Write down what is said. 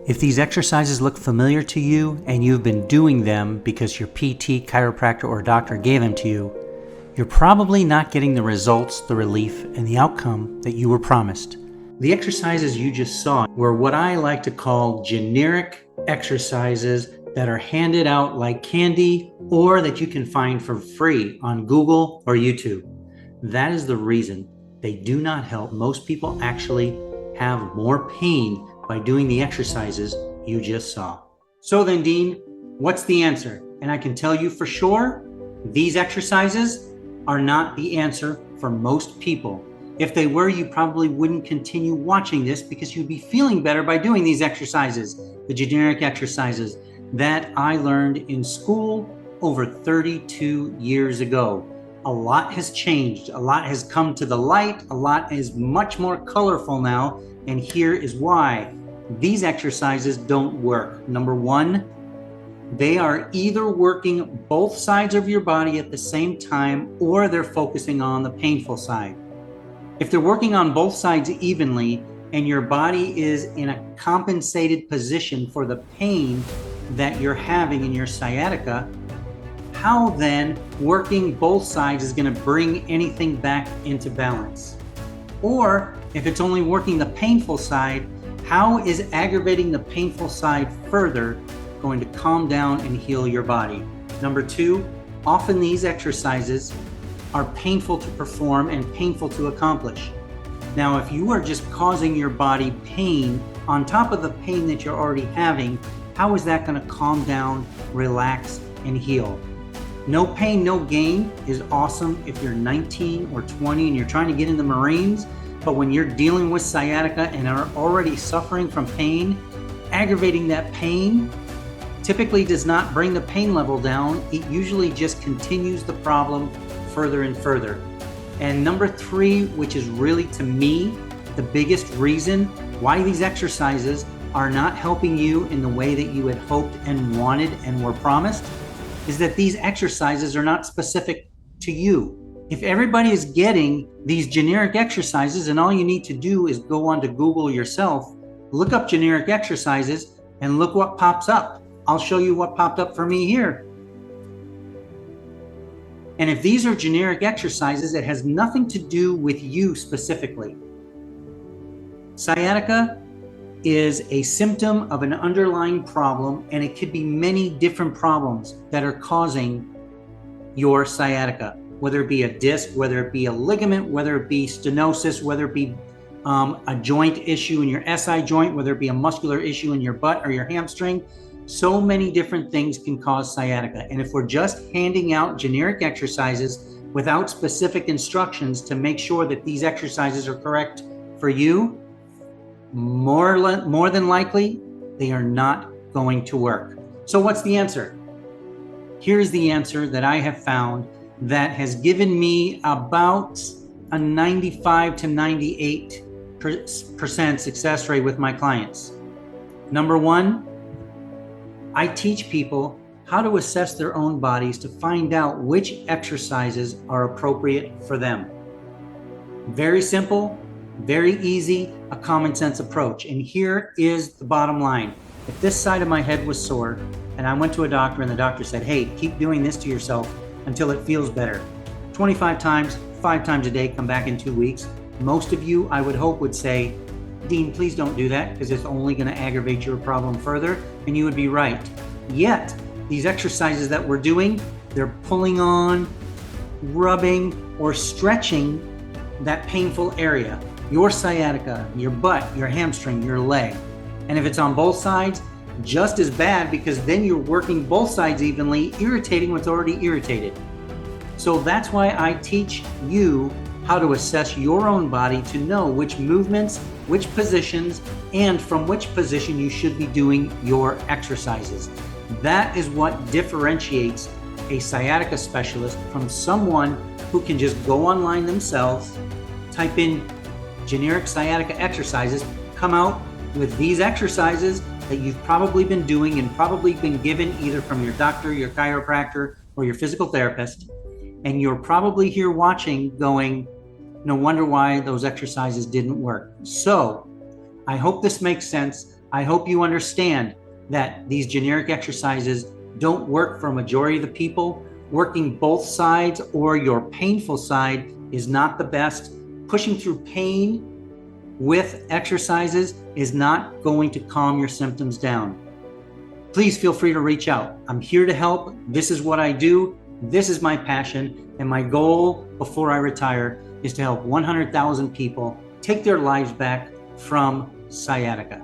If these exercises look familiar to you and you've been doing them because your PT, chiropractor, or doctor gave them to you, you're probably not getting the results, the relief, and the outcome that you were promised. The exercises you just saw were what I like to call generic exercises that are handed out like candy or that you can find for free on Google or YouTube. That is the reason they do not help. Most people actually have more pain by doing the exercises you just saw. So then, Dean, what's the answer? And I can tell you for sure, these exercises are not the answer for most people. If they were, you probably wouldn't continue watching this because you'd be feeling better by doing these exercises, the generic exercises that I learned in school over 32 years ago. A lot has changed. A lot has come to the light. A lot is much more colorful now. And here is why. These exercises don't work. Number one, they are either working both sides of your body at the same time or they're focusing on the painful side. If they're working on both sides evenly and your body is in a compensated position for the pain that you're having in your sciatica, how then working both sides is going to bring anything back into balance? Or if it's only working the painful side, how is aggravating the painful side further going to calm down and heal your body? Number two, often these exercises are painful to perform and painful to accomplish. Now, if you are just causing your body pain on top of the pain that you're already having, how is that going to calm down, relax, and heal? No pain, no gain is awesome if you're 19 or 20 and you're trying to get in the Marines, but when you're dealing with sciatica and are already suffering from pain, aggravating that pain typically does not bring the pain level down. It usually just continues the problem further and further. And number three, which is really to me the biggest reason why these exercises are not helping you in the way that you had hoped and wanted and were promised, is that these exercises are not specific to you. If everybody is getting these generic exercises and all you need to do is go onto Google yourself, look up generic exercises and look what pops up. I'll show you what popped up for me here. And if these are generic exercises, it has nothing to do with you specifically. Sciatica is a symptom of an underlying problem, and it could be many different problems that are causing your sciatica, whether it be a disc, whether it be a ligament, whether it be stenosis, whether it be a joint issue in your SI joint, whether it be a muscular issue in your butt or your hamstring. So many different things can cause sciatica. And if we're just handing out generic exercises without specific instructions to make sure that these exercises are correct for you, more than likely, they are not going to work. So what's the answer? Here's the answer that I have found that has given me about a 95 to 98% success rate with my clients. Number one, I teach people how to assess their own bodies to find out which exercises are appropriate for them. Very simple, very easy, a common sense approach. And here is the bottom line. If this side of my head was sore and I went to a doctor and the doctor said, hey, keep doing this to yourself until it feels better. 25 times, 5 times a day, come back in 2 weeks. Most of you, I would hope, would say, Dean, please don't do that because it's only going to aggravate your problem further. And you would be right. Yet, these exercises that we're doing, they're pulling on, rubbing, or stretching that painful area. Your sciatica, your butt, your hamstring, your leg. And if it's on both sides, just as bad because then you're working both sides evenly, irritating what's already irritated. So that's why I teach you how to assess your own body to know which movements, which positions, and from which position you should be doing your exercises. That is what differentiates a sciatica specialist from someone who can just go online themselves, type in generic sciatica exercises, come out with these exercises that you've probably been doing and probably been given either from your doctor, your chiropractor, or your physical therapist. And you're probably here watching going, no wonder why those exercises didn't work. So I hope this makes sense. I hope you understand that these generic exercises don't work for a majority of the people. Working both sides or your painful side is not the best. Pushing through pain with exercises is not going to calm your symptoms down. Please feel free to reach out. I'm here to help. This is what I do. This is my passion. And my goal before I retire is to help 100,000 people take their lives back from sciatica.